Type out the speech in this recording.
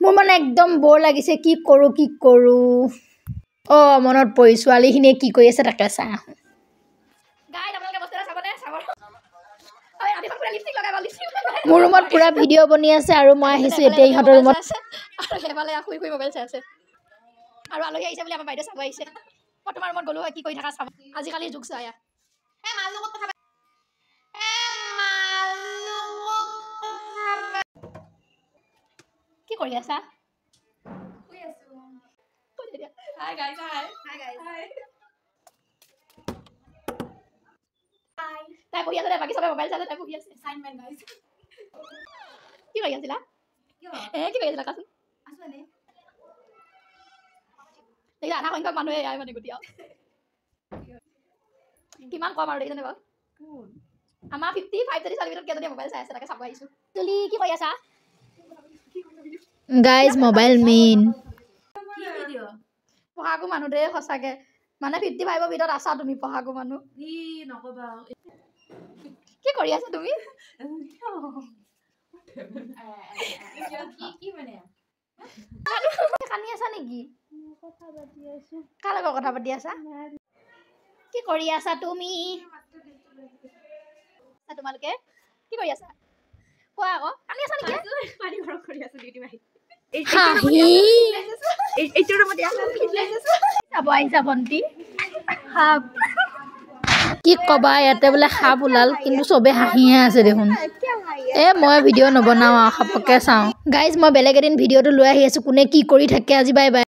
মোৰ মানে একদম বৰ লাগিছে কি কৰো অ মনত পৰি ছোৱালীখিনিয়ে কি কৰি আছে তাকে চাই আহোঁ মোৰ ৰুমত পুৰা ভিডিঅ' বনি আছে আৰু মই আহিছোঁ এতিয়া ইহঁতৰ ৰুমত আৰু সেইফালে শুই মোবাইল চাই আছে আৰু আলহী আহিছে বুলি আমাৰ বাইদেউ চাব আহিছে মই তোমাৰ ৰুমত গ'লো কি কৰি থাকা চাব আজিকালি যুগ চাই কি কৰি আছা Hi guys. তাই বহি আছে দে বাকি সবে মোবাইল চাই তাই বহি আছে অ্যাসাইনমেন্ট গাইস কি কৰি আছিলা কি কৰি আছিলা কাচোন আছো এনে এই আধা সংখ্যক মানুহে আই মানে গুটিয়া কিমান কম আৰু দেখিছনে বাৰু কোন আমাৰ 55 30 ভিতৰত কেজনী মোবাইল চাই আছে তাকে চাব আহিছো চলি কি কৰি আছা গাইজ মোবাইল মেইন কি ভিডিও পঢ়াকো মানুহ দে সঁচাকে মানে 55 ভিতৰত আছা তুমি পঢ়াকো মানুহ ই নকবা কি কৰি আছা তুমি কি মানে কানি আছা নেকি কথা পাতি আছো কাৰ লগত কথা পাতি আছা কি কৰি আছা তুমি তোমালোকে কি কৰি আছা কোৱা আকৌ কানি আছা নেকি পানী গৰম কৰি আছো ডিউটি বাহি এইটো ৰুমত চাব আহিছা ভণ্টি সাপ কি কবা ইয়াতে বোলে সাপ ওলাল কিন্তু চবে হাঁহিহে আছে দেখোন মই ভিডিঅ' নবনাওঁ আৰু সাপকে চাওঁ গাইজ মই বেলেগ এদিন ভিডিঅ'টো লৈ আহি আছোঁ কোনে কি কৰি থাকে আজি বাই বাই